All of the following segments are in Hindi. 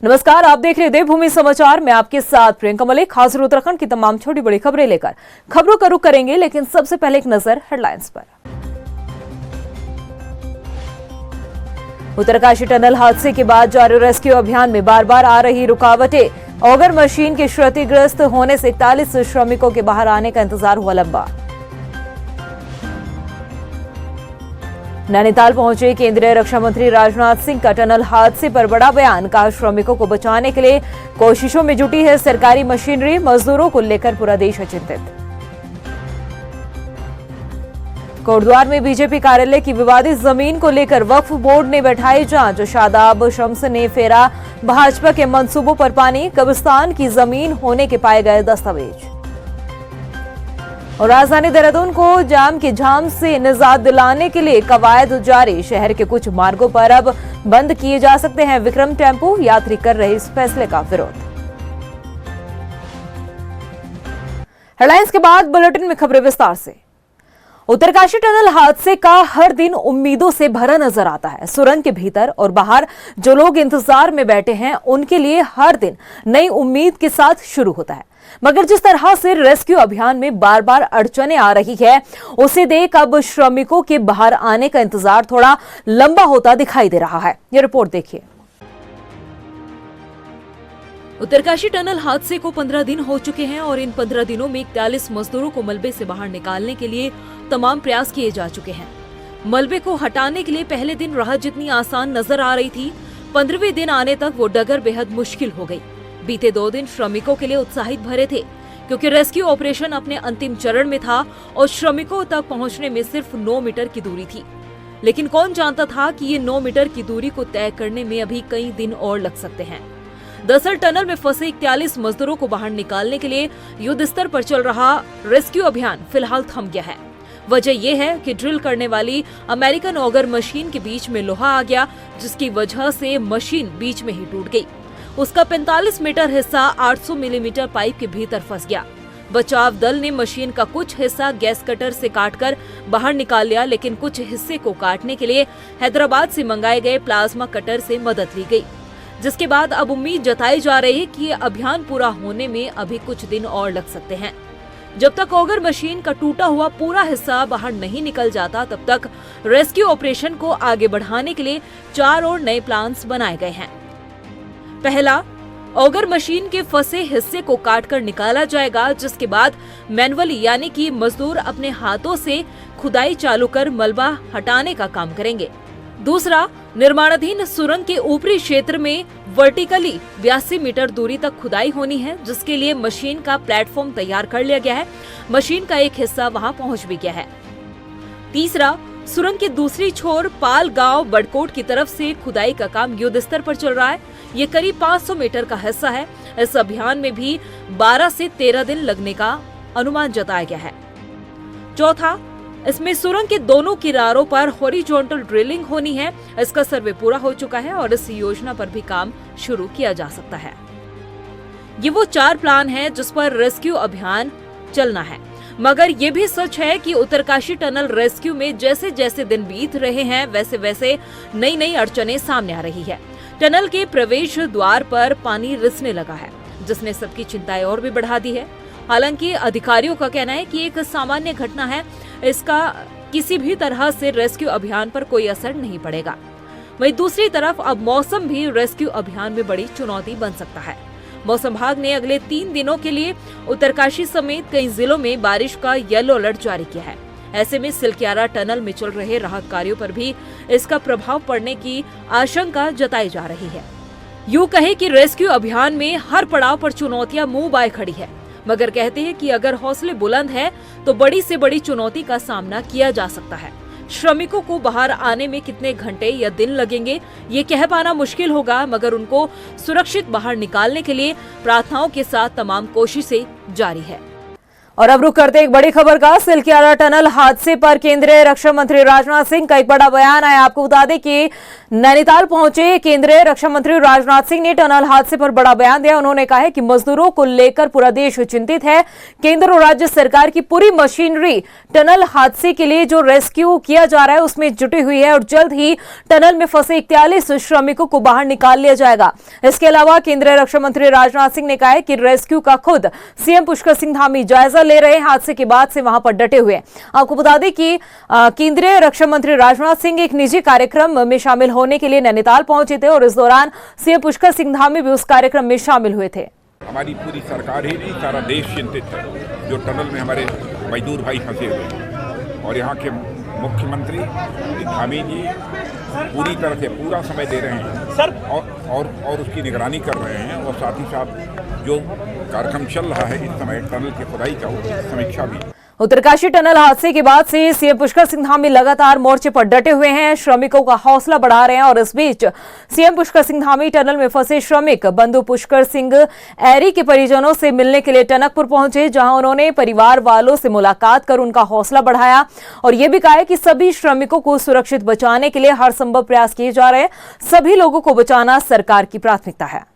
नमस्कार, आप देख रहे हैं देवभूमि समाचार। मैं आपके साथ प्रियंका मलिक हाजिर उत्तराखंड की तमाम छोटी बड़ी खबरें लेकर। खबरों का रुख करेंगे, लेकिन सबसे पहले एक नजर हेडलाइंस पर। उत्तरकाशी टनल हादसे के बाद जारी रेस्क्यू अभियान में बार बार आ रही रुकावटें। ऑगर मशीन के क्षतिग्रस्त होने से 41 श्रमिकों के बाहर आने का इंतजार हुआ लंबा। नैनीताल पहुंचे केंद्रीय रक्षा मंत्री राजनाथ सिंह का टनल हादसे पर बड़ा बयान। कहा, श्रमिकों को बचाने के लिए कोशिशों में जुटी है सरकारी मशीनरी। मजदूरों को लेकर पूरा देश है चिंतित। कोटद्वार में बीजेपी कार्यालय की विवादित जमीन को लेकर वक्फ बोर्ड ने बैठाई जांच। शादाब शम्स ने फेरा भाजपा के मंसूबों पर पानी। कब्रिस्तान की जमीन होने के पाए गए दस्तावेज। और राजधानी देहरादून को जाम के झाम से निजात दिलाने के लिए कवायद जारी। शहर के कुछ मार्गों पर अब बंद किए जा सकते हैं विक्रम टेम्पो। यात्री कर रहे इस फैसले का विरोध। हेडलाइंस के बाद बुलेटिन में खबरें विस्तार से। उत्तरकाशी टनल हादसे का हर दिन उम्मीदों से भरा नजर आता है। सुरंग के भीतर और बाहर जो लोग इंतजार में बैठे हैं, उनके लिए हर दिन नई उम्मीद के साथ शुरू होता है। मगर जिस तरह से रेस्क्यू अभियान में बार बार अड़चनें आ रही है, उसे देख अब श्रमिकों के बाहर आने का इंतजार थोड़ा लंबा होता दिखाई दे रहा है। ये रिपोर्ट देखिए। उत्तरकाशी टनल हादसे को 15 दिन हो चुके हैं और इन 15 दिनों में 41 मजदूरों को मलबे से बाहर निकालने के लिए तमाम प्रयास किए जा चुके हैं। मलबे को हटाने के लिए पहले दिन राहत जितनी आसान नजर आ रही थी, 15वें दिन आने तक वो डगर बेहद मुश्किल हो गई। बीते 2 दिन श्रमिकों के लिए उत्साहित भरे थे, क्योंकि रेस्क्यू ऑपरेशन अपने अंतिम चरण में था और श्रमिकों तक पहुंचने में सिर्फ 9 मीटर की दूरी थी। लेकिन कौन जानता था कि ये 9 मीटर की दूरी को तय करने में अभी कई दिन और लग सकते हैं। दरअसल टनल में फंसे 41 मजदूरों को बाहर निकालने के लिए युद्ध स्तर पर चल रहा रेस्क्यू अभियान फिलहाल थम गया है। वजह यह है कि ड्रिल करने वाली अमेरिकन ऑगर मशीन के बीच में लोहा आ गया, जिसकी वजह से मशीन बीच में ही टूट गई। उसका 45 मीटर हिस्सा 800 मिलीमीटर पाइप के भीतर फंस गया। बचाव दल ने मशीन का कुछ हिस्सा गैस कटर से काटकर बाहर निकाल लिया, लेकिन कुछ हिस्से को काटने के लिए हैदराबाद से मंगाए गए प्लाज्मा कटर से मदद ली गई, जिसके बाद अब उम्मीद जताई जा रही है कि अभियान पूरा होने में अभी कुछ दिन और लग सकते हैं। जब तक ऑगर मशीन का टूटा हुआ पूरा हिस्सा बाहर नहीं निकल जाता, तब तक रेस्क्यू ऑपरेशन को आगे बढ़ाने के लिए 4 और नए प्लान्स बनाए गए हैं। पहला, ऑगर मशीन के फंसे हिस्से को काटकर निकाला जाएगा, जिसके बाद मैनुअली यानी कि मजदूर अपने हाथों से खुदाई चालू कर मलबा हटाने का काम करेंगे। दूसरा, निर्माणाधीन सुरंग के ऊपरी क्षेत्र में वर्टिकली 82 मीटर दूरी तक खुदाई होनी है, जिसके लिए मशीन का प्लेटफॉर्म तैयार कर लिया गया है। मशीन का एक हिस्सा वहां पहुंच भी गया है। तीसरा, सुरंग के दूसरी छोर पाल गांव बड़कोट की तरफ से खुदाई का काम युद्ध स्तर पर चल रहा है। ये करीब 500 मीटर का हिस्सा है। इस अभियान में भी 12 से 13 दिन लगने का अनुमान जताया गया है। चौथा, इसमें सुरंग के दोनों किनारों पर हॉरिजॉन्टल ड्रिलिंग होनी है। इसका सर्वे पूरा हो चुका है और इस योजना पर भी काम शुरू किया जा सकता है। ये वो 4 प्लान हैं जिस पर रेस्क्यू अभियान चलना है। मगर ये भी सच है कि उत्तरकाशी टनल रेस्क्यू में जैसे जैसे दिन बीत रहे हैं, वैसे वैसे नई नई अड़चनें सामने आ रही है। टनल के प्रवेश द्वार पर पानी रिसने लगा है, जिसने सबकी चिंताएं और भी बढ़ा दी है। हालांकि अधिकारियों का कहना है कि एक सामान्य घटना है, इसका किसी भी तरह से रेस्क्यू अभियान पर कोई असर नहीं पड़ेगा। वहीं दूसरी तरफ अब मौसम भी रेस्क्यू अभियान में बड़ी चुनौती बन सकता है। मौसम विभाग ने अगले 3 दिनों के लिए उत्तरकाशी समेत कई जिलों में बारिश का येलो अलर्ट जारी किया है। ऐसे में सिलक्यारा टनल में चल रहे राहत कार्यों पर भी इसका प्रभाव पड़ने की आशंका जताई जा रही है। यूं कहे कि रेस्क्यू अभियान में हर पड़ाव पर चुनौतियां मुंह बाय खड़ी है, मगर कहते हैं कि अगर हौसले बुलंद है तो बड़ी से बड़ी चुनौती का सामना किया जा सकता है। श्रमिकों को बाहर आने में कितने घंटे या दिन लगेंगे, ये कह पाना मुश्किल होगा, मगर उनको सुरक्षित बाहर निकालने के लिए प्रार्थनाओं के साथ तमाम कोशिशें जारी है। और अब रुक करते एक बड़ी खबर का। सिलकियारा टनल हादसे पर केंद्रीय रक्षा मंत्री राजनाथ सिंह का एक बड़ा बयान आया। आपको बता दें कि नैनीताल पहुंचे केंद्रीय रक्षा मंत्री राजनाथ सिंह ने टनल हादसे पर बड़ा बयान दिया। उन्होंने कहा है कि मजदूरों को लेकर पूरा देश चिंतित है। केंद्र और राज्य सरकार की पूरी मशीनरी टनल हादसे के लिए जो रेस्क्यू किया जा रहा है उसमें जुटी हुई है और जल्द ही टनल में फंसे 41 श्रमिकों को बाहर निकाल लिया जाएगा। इसके अलावा केंद्रीय रक्षा मंत्री राजनाथ सिंह ने कहा है कि रेस्क्यू का खुद सीएम पुष्कर सिंह धामी जायजा ले रहे हैं। हादसे के बाद से वहां पर डटे हुए हैं। आपको बता दें कि केंद्रीय रक्षा मंत्री राजनाथ सिंह एक निजी कार्यक्रम में शामिल होने के लिए नैनीताल पहुंचे थे और इस दौरान सीएम पुष्कर सिंह धामी भी उस कार्यक्रम में शामिल हुए थे। हमारी पूरी सरकार ही नहीं, सारा देश चिंतित है जो टनल में हमारे मजदूर भाई फंसे हुए हैं और यहाँ के मुख्यमंत्री धामी जी पूरी तरह से पूरा समय दे रहे हैं सर और उसकी निगरानी कर रहे हैं और साथ ही साथ जो कार्यक्रम चल रहा है इस समय टनल की खुदाई का समीक्षा भी। उत्तरकाशी टनल हादसे के बाद से सीएम पुष्कर सिंह धामी लगातार मोर्चे पर डटे हुए हैं, श्रमिकों का हौसला बढ़ा रहे हैं और इस बीच सीएम पुष्कर सिंह धामी टनल में फंसे श्रमिक बंधु पुष्कर सिंह ऐरी के परिजनों से मिलने के लिए टनकपुर पहुंचे, जहां उन्होंने परिवार वालों से मुलाकात कर उनका हौसला बढ़ाया और यह भी कहा है कि सभी श्रमिकों को सुरक्षित बचाने के लिए हर संभव प्रयास किए जा रहे हैं। सभी लोगों को बचाना सरकार की प्राथमिकता है।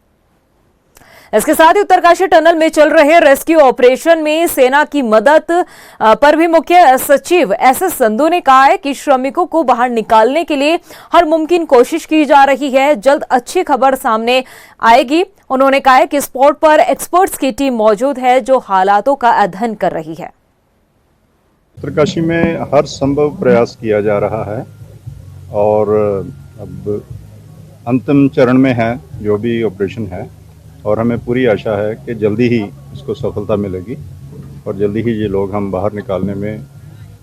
इसके साथ ही उत्तरकाशी टनल में चल रहे रेस्क्यू ऑपरेशन में सेना की मदद पर भी मुख्य सचिव एसएस संधू ने कहा है कि श्रमिकों को बाहर निकालने के लिए हर मुमकिन कोशिश की जा रही है। जल्द अच्छी खबर सामने आएगी। उन्होंने कहा है कि स्पॉट पर एक्सपर्ट्स की टीम मौजूद है जो हालातों का अध्ययन कर रही है। उत्तरकाशी में हर संभव प्रयास किया जा रहा है और अब अंतिम चरण में है जो भी ऑपरेशन है और हमें पूरी आशा है कि जल्दी ही इसको सफलता मिलेगी और जल्दी ही ये लोग हम बाहर निकालने में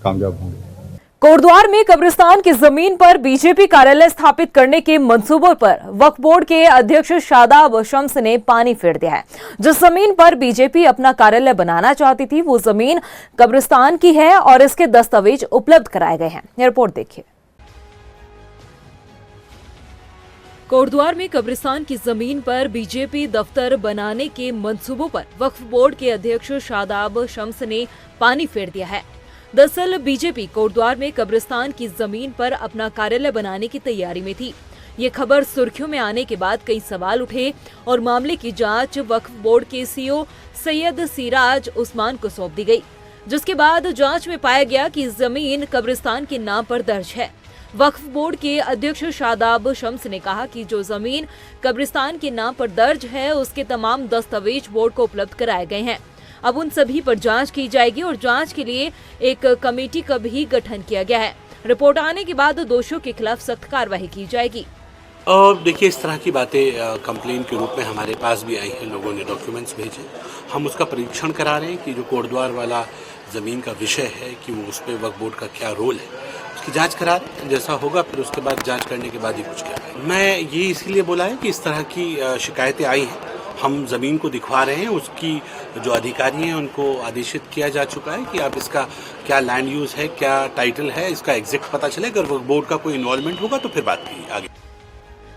कामयाब होंगे। कोटद्वार में कब्रिस्तान की जमीन पर बीजेपी कार्यालय स्थापित करने के मंसूबों पर वक्फ बोर्ड के अध्यक्ष शादाब शम्स ने पानी फेर दिया है। जिस जमीन पर बीजेपी अपना कार्यालय बनाना चाहती थी वो जमीन कब्रिस्तान की है और इसके दस्तावेज उपलब्ध कराए गए हैं। रिपोर्ट देखिए। कोटद्वार में कब्रिस्तान की जमीन पर बीजेपी दफ्तर बनाने के मंसूबों पर वक्फ बोर्ड के अध्यक्ष शादाब शम्स ने पानी फेर दिया है। दरअसल बीजेपी कोटद्वार में कब्रिस्तान की जमीन पर अपना कार्यालय बनाने की तैयारी में थी। ये खबर सुर्खियों में आने के बाद कई सवाल उठे और मामले की जांच वक्फ बोर्ड के सीईओ सैयद सिराज उस्मान को सौंप दी गई, जिसके बाद जांच में पाया गया कि जमीन कब्रिस्तान के नाम पर दर्ज है। वक्फ बोर्ड के अध्यक्ष शादाब शम्स ने कहा कि जो जमीन कब्रिस्तान के नाम पर दर्ज है उसके तमाम दस्तावेज बोर्ड को उपलब्ध कराए गए हैं। अब उन सभी पर जांच की जाएगी और जांच के लिए एक कमेटी का भी गठन किया गया है। रिपोर्ट आने के बाद दोषियों के खिलाफ सख्त कार्रवाई की जाएगी। देखिए, इस तरह की बातें कंप्लेन के रूप में हमारे पास भी आई हैं। लोगों ने डॉक्यूमेंट्स भेजे, हम उसका परीक्षण करा रहे हैं कि जो कोटद्वार वाला ज़मीन का विषय है कि वो उस पर वक्फ बोर्ड का क्या रोल है, उसकी जांच करा रहे हैं। जैसा होगा फिर उसके बाद जांच करने के बाद ही कुछ कह रहे हैं। मैं ये इसलिए बोला है कि इस तरह की शिकायतें आई हैं, हम ज़मीन को दिखवा रहे हैं। उसकी जो अधिकारी हैं उनको आदेशित किया जा चुका है कि आप इसका क्या लैंड यूज़ है, क्या टाइटल है, इसका एग्जैक्ट पता चले। अगर वक्फ बोर्ड का कोई इन्वॉल्वमेंट होगा तो फिर बात की आगे।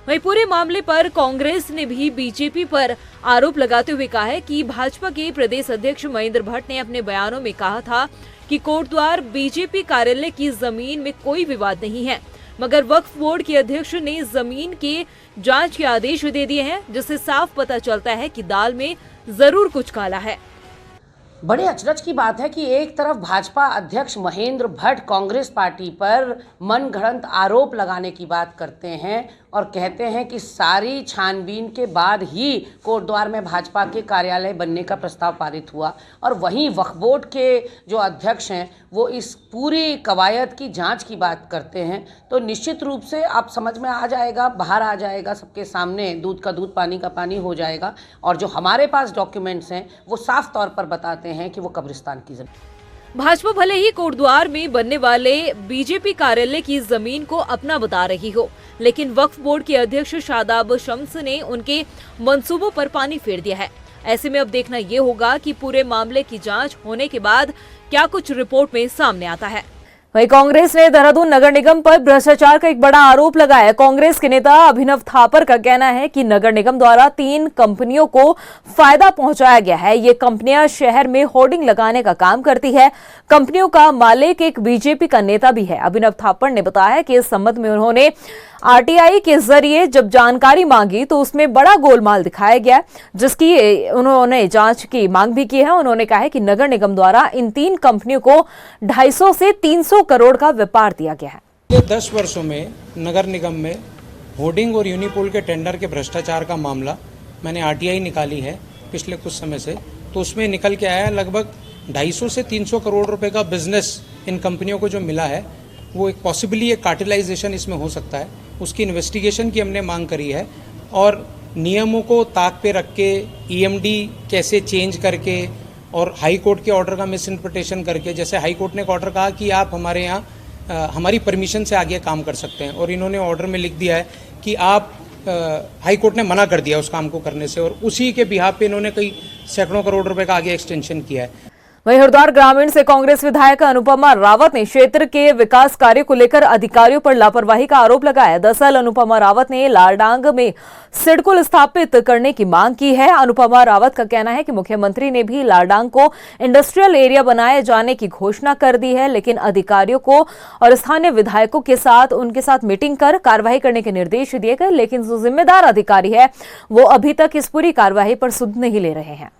वहीं पूरे मामले पर कांग्रेस ने भी बीजेपी पर आरोप लगाते हुए कहा है कि भाजपा के प्रदेश अध्यक्ष महेंद्र भट्ट ने अपने बयानों में कहा था कि कोटद्वार बीजेपी कार्यालय की जमीन में कोई विवाद नहीं है, मगर वक्फ बोर्ड के अध्यक्ष ने जमीन के जांच के आदेश दे दिए हैं, जिससे साफ पता चलता है कि दाल में जरूर कुछ काला है। बड़े अचरज की बात है कि एक तरफ भाजपा अध्यक्ष महेंद्र भट्ट कांग्रेस पार्टी पर मनगढ़ंत आरोप लगाने की बात करते हैं और कहते हैं कि सारी छानबीन के बाद ही कोटद्वार में भाजपा के कार्यालय बनने का प्रस्ताव पारित हुआ, और वहीं वक्फ बोर्ड के जो अध्यक्ष हैं वो इस पूरी कवायद की जांच की बात करते हैं। तो निश्चित रूप से आप समझ में आ जाएगा, बाहर आ जाएगा, सबके सामने दूध का दूध पानी का पानी हो जाएगा। और जो हमारे पास डॉक्यूमेंट्स हैं वो साफ तौर पर बताते हैं कि वो कब्रिस्तान की जमीन। भाजपा भले ही कोटद्वार में बनने वाले बीजेपी कार्यालय की जमीन को अपना बता रही हो, लेकिन वक्फ बोर्ड के अध्यक्ष शादाब शम्स ने उनके मंसूबों पर पानी फेर दिया है। ऐसे में अब देखना ये होगा कि पूरे मामले की जांच होने के बाद क्या कुछ रिपोर्ट में सामने आता है। वहीं कांग्रेस ने देहरादून नगर निगम पर भ्रष्टाचार का एक बड़ा आरोप लगाया। कांग्रेस के नेता अभिनव थापर का कहना है कि नगर निगम द्वारा 3 कंपनियों को फायदा पहुंचाया गया है। ये कंपनियां शहर में होर्डिंग लगाने का काम करती है। कंपनियों का मालिक एक बीजेपी का नेता भी है। अभिनव थापर ने बताया कि इस संबंध में उन्होंने आरटीआई के जरिए जब जानकारी मांगी तो उसमें बड़ा गोलमाल दिखाया गया, जिसकी उन्होंने जांच की मांग भी की है। उन्होंने कहा है कि नगर निगम द्वारा इन 3 कंपनियों को 250 से 300 करोड़ का व्यापार दिया गया है। पिछले 10 वर्षों में नगर निगम में होर्डिंग और यूनिपोल के टेंडर के भ्रष्टाचार का मामला मैंने आरटीआई निकाली है पिछले कुछ समय से, तो उसमें निकल के आया लगभग 250 से 300 करोड़ रुपए का बिजनेस इन कंपनियों को जो मिला है, वो एक पॉसिबली एक कार्टेलाइजेशन इसमें हो सकता है। उसकी इन्वेस्टिगेशन की हमने मांग करी है और नियमों को ताक पे रख के ईएमडी कैसे चेंज करके और हाई कोर्ट के ऑर्डर का मिस इंटरप्रिटेशन करके, जैसे हाई कोर्ट ने एक ऑर्डर कहा कि आप हमारे यहाँ हमारी परमिशन से आगे काम कर सकते हैं, और इन्होंने ऑर्डर में लिख दिया है कि आप हाई कोर्ट ने मना कर दिया उस काम को करने से, और उसी के बिहाफ पे इन्होंने कई सैकड़ों करोड़ रुपए का आगे एक्सटेंशन किया है। वहीं हरिद्वार ग्रामीण से कांग्रेस विधायक अनुपमा रावत ने क्षेत्र के विकास कार्य को लेकर अधिकारियों पर लापरवाही का आरोप लगाया। दरअसल अनुपमा रावत ने लारडांग में सिडकुल स्थापित करने की मांग की है। अनुपमा रावत का कहना है कि मुख्यमंत्री ने भी लारडांग को इंडस्ट्रियल एरिया बनाए जाने की घोषणा कर दी है, लेकिन अधिकारियों को और स्थानीय विधायकों के साथ उनके साथ मीटिंग कर कार्रवाई करने के निर्देश दिए गए, लेकिन जो जिम्मेदार अधिकारी है वो अभी तक इस पूरी कार्रवाई पर सुध नहीं ले रहे हैं।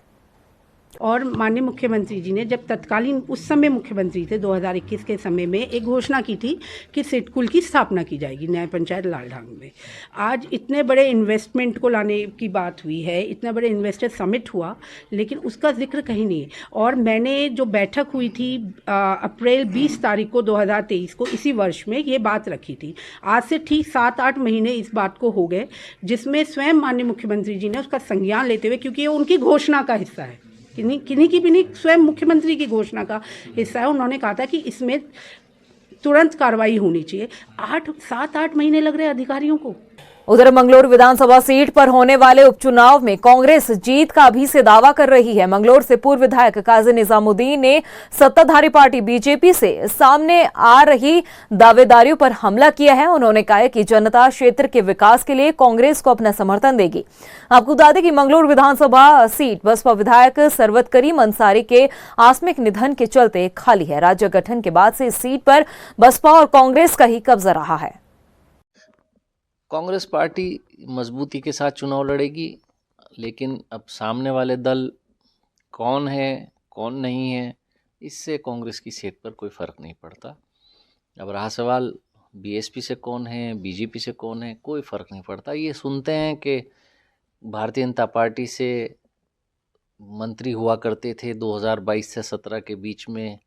और माननीय मुख्यमंत्री जी ने जब तत्कालीन उस समय मुख्यमंत्री थे 2021 के समय में एक घोषणा की थी कि सिडकुल की स्थापना की जाएगी न्याय पंचायत लालढांग में। आज इतने बड़े इन्वेस्टमेंट को लाने की बात हुई है, इतना बड़े इन्वेस्टर समिट हुआ, लेकिन उसका जिक्र कहीं नहीं है। और मैंने जो बैठक हुई थी अप्रैल 20 तारीख को 2023 को इसी वर्ष में ये बात रखी थी। आज से ठीक 7-8 महीने इस बात को हो गए, जिसमें स्वयं माननीय मुख्यमंत्री जी ने उसका संज्ञान लेते हुए, क्योंकि ये उनकी घोषणा का हिस्सा है, किन्हीं की भी नहीं, स्वयं मुख्यमंत्री की घोषणा का हिस्सा है। उन्होंने कहा था कि इसमें तुरंत कार्रवाई होनी चाहिए। 7-8 महीने लग रहे हैं अधिकारियों को। उधर मंगलोर विधानसभा सीट पर होने वाले उपचुनाव में कांग्रेस जीत का अभी से दावा कर रही है। मंगलोर से पूर्व विधायक काजी निजामुद्दीन ने सत्ताधारी पार्टी बीजेपी से सामने आ रही दावेदारियों पर हमला किया है। उन्होंने कहा कि जनता क्षेत्र के विकास के लिए कांग्रेस को अपना समर्थन देगी। आपको बता दें कि मंगलोर विधानसभा सीट बसपा विधायक सरवत करीम अंसारी के आकस्मिक निधन के चलते खाली है। राज्य गठन के बाद से इस सीट पर बसपा और कांग्रेस का ही कब्जा रहा है। कांग्रेस पार्टी मजबूती के साथ चुनाव लड़ेगी, लेकिन अब सामने वाले दल कौन है कौन नहीं है, इससे कांग्रेस की सीट पर कोई फ़र्क नहीं पड़ता। अब रहा सवाल बीएसपी से कौन है, बीजेपी से कौन है, कोई फ़र्क नहीं पड़ता। ये सुनते हैं कि भारतीय जनता पार्टी से मंत्री हुआ करते थे 2022 से 17 के बीच में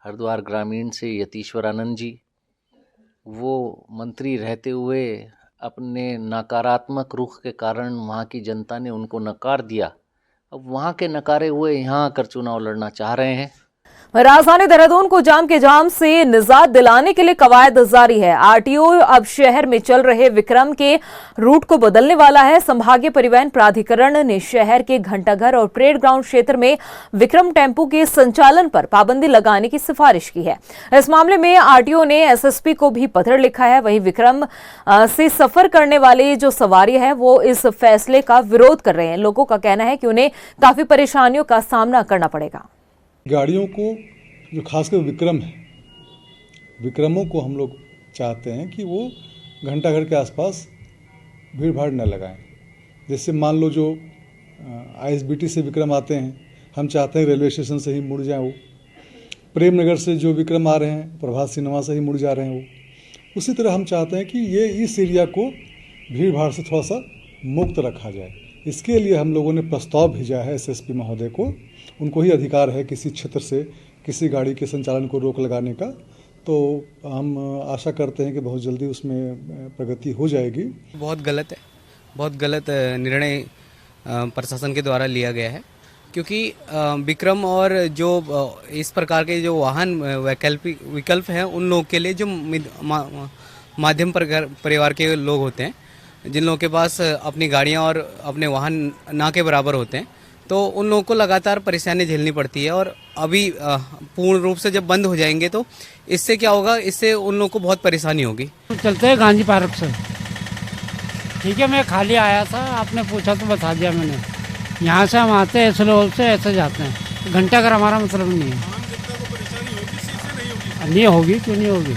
हरिद्वार ग्रामीण से यतीश्वर आनंद जी, वो मंत्री रहते हुए अपने नकारात्मक रुख के कारण वहाँ की जनता ने उनको नकार दिया। अब वहाँ के नकारे हुए यहाँ आकर चुनाव लड़ना चाह रहे हैं। राजधानी देहरादून को जाम के जाम से निजात दिलाने के लिए कवायद जारी है। आरटीओ अब शहर में चल रहे विक्रम के रूट को बदलने वाला है। संभागीय परिवहन प्राधिकरण ने शहर के घंटाघर और परेड ग्राउंड क्षेत्र में विक्रम टेम्पो के संचालन पर पाबंदी लगाने की सिफारिश की है। इस मामले में आरटीओ ने एसएसपी को भी पत्र लिखा है। वहीं विक्रम से सफर करने वाले जो सवारी है वो इस फैसले का विरोध कर रहे हैं। लोगों का कहना है कि उन्हें काफी परेशानियों का सामना करना पड़ेगा। गाड़ियों को जो खासकर विक्रम है, विक्रमों को हम लोग चाहते हैं कि वो घंटाघर के आसपास भीड़ भाड़ न लगाएं। जैसे मान लो जो आईएसबीटी से विक्रम आते हैं, हम चाहते हैं रेलवे स्टेशन से ही मुड़ जाएं। वो प्रेम नगर से जो विक्रम आ रहे हैं प्रभात सिनेमा से ही मुड़ जा रहे हैं। वो उसी तरह हम चाहते हैं कि ये इस एरिया को भीड़ भाड़ से थोड़ा सा मुक्त रखा जाए। इसके लिए हम लोगों ने प्रस्ताव भेजा है एसएसपी महोदय को। उनको ही अधिकार है किसी क्षेत्र से किसी गाड़ी के संचालन को रोक लगाने का। तो हम आशा करते हैं कि बहुत जल्दी उसमें प्रगति हो जाएगी। बहुत गलत निर्णय प्रशासन के द्वारा लिया गया है, क्योंकि विक्रम और जो इस प्रकार के जो वाहन विकल्प हैं उन लोगों के लिए जो माध्यम परिवार के लोग होते हैं, जिन लोगों के पास अपनी गाड़ियां और अपने वाहन ना के बराबर होते हैं, तो उन लोगों को लगातार परेशानी झेलनी पड़ती है। और अभी पूर्ण रूप से जब बंद हो जाएंगे तो इससे क्या होगा, इससे उन लोगों को बहुत परेशानी होगी। चलते हैं गांधी पार्क से। ठीक है, मैं खाली आया था, आपने पूछा तो बता दिया मैंने। यहाँ से हम आते हैं स्लोप से, ऐसे जाते हैं। घंटा घर हमारा मतलब नहीं है। नहीं होगी, क्यों नहीं होगी?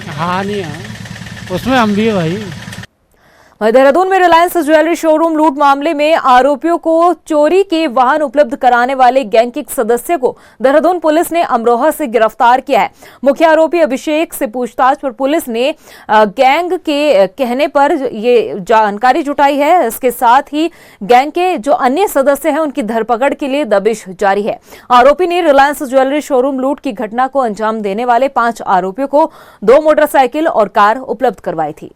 हाँ नहीं है, उसमें हम भी है भाई। देहरादून में रिलायंस ज्वेलरी शोरूम लूट मामले में आरोपियों को चोरी के वाहन उपलब्ध कराने वाले गैंग के एक सदस्य को देहरादून पुलिस ने अमरोहा से गिरफ्तार किया है। मुख्य आरोपी अभिषेक से पूछताछ पर पुलिस ने गैंग के कहने पर ये जानकारी जुटाई है। इसके साथ ही गैंग के जो अन्य सदस्य हैं उनकी धरपकड़ के लिए दबिश जारी है। आरोपी ने रिलायंस ज्वेलरी शोरूम लूट की घटना को अंजाम देने वाले 5 आरोपियों को 2 मोटरसाइकिल और कार उपलब्ध करवाई थी।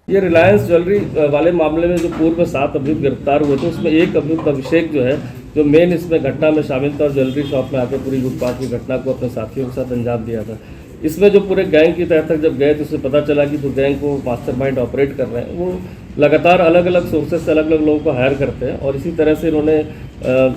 ये रिलायंस ज्वेलरी वाले मामले में जो पूर्व में 7 अभियुक्त गिरफ्तार हुए थे, उसमें एक अभियुक्त अभिषेक जो है, जो मेन इसमें घटना में शामिल था और ज्वेलरी शॉप में आकर पूरी लूटपाट की घटना को अपने साथियों के साथ अंजाम दिया था। इसमें जो पूरे गैंग की तह तक जब गए तो उसे पता चला कि जो गैंग को मास्टरमाइंड ऑपरेट कर रहे हैं वो लगातार अलग अलग सोर्सेज से अलग अलग लोगों को हायर करते हैं। और इसी तरह से इन्होंने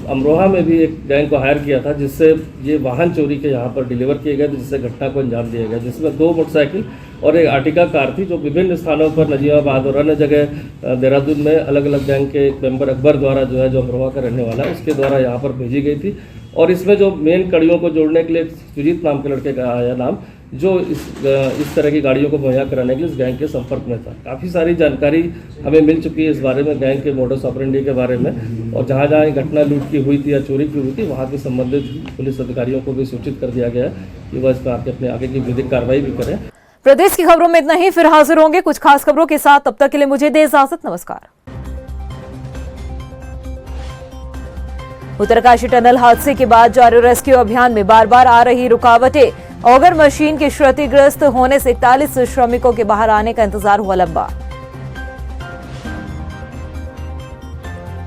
अमरोहा में भी एक गैंग को हायर किया था, जिससे ये वाहन चोरी के यहाँ पर डिलीवर किए गए, जिससे घटना को अंजाम दिया गया, जिसमें 2 मोटरसाइकिल और एक आर्टिका कार थी, जो विभिन्न स्थानों पर नजीबाबाद और अन्य जगह देहरादून में अलग अलग गैंग के एक मेंबर अकबर द्वारा जो है, जो अमरोहा का रहने वाला है, उसके द्वारा यहाँ पर भेजी गई थी। और इसमें जो मेन कड़ियों को जोड़ने के लिए सुजीत नाम के लड़के का आया नाम, जो इस तरह की गाड़ियों को मुहैया कराने के लिए इस गैंग के संपर्क में था। काफ़ी सारी जानकारी हमें मिल चुकी है इस बारे में, गैंग के मोडस ऑपरेंडी के बारे में, और जहाँ जहाँ घटना लूट की हुई थी या चोरी की हुई थी वहाँ के संबंधित पुलिस अधिकारियों को भी सूचित कर दिया गया है कि वह इस पर अपने आगे की विधिक कार्रवाई भी करें। प्रदेश की खबरों में इतना ही, फिर हाजिर होंगे कुछ खास खबरों के साथ। तब तक के लिए मुझे दे इजाजत, नमस्कार। उत्तरकाशी टनल हादसे के बाद जारी रेस्क्यू अभियान में बार बार आ रही रुकावटें। ऑगर मशीन के क्षतिग्रस्त होने से 41 श्रमिकों के बाहर आने का इंतजार हुआ लंबा।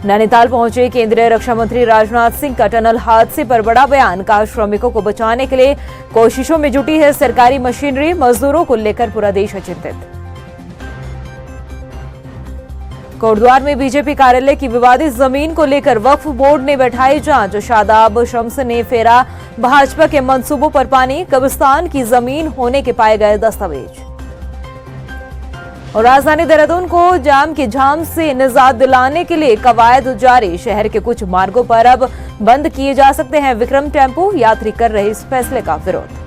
नैनीताल पहुंचे केंद्रीय रक्षा मंत्री राजनाथ सिंह का टनल हादसे पर बड़ा बयान। कहा, श्रमिकों को बचाने के लिए कोशिशों में जुटी है सरकारी मशीनरी। मजदूरों को लेकर पूरा देश चिंतित। कोटद्वार में बीजेपी कार्यालय की विवादित जमीन को लेकर वक्फ बोर्ड ने बैठाई जांच। शादाब शम्स ने फेरा भाजपा के मंसूबों पर पानी। कब्रिस्तान की जमीन होने के पाए गए दस्तावेज। और राजधानी देहरादून को जाम के झाम से निजात दिलाने के लिए कवायद जारी। शहर के कुछ मार्गों पर अब बंद किए जा सकते हैं विक्रम टेम्पो। यात्री कर रहे इस फैसले का विरोध।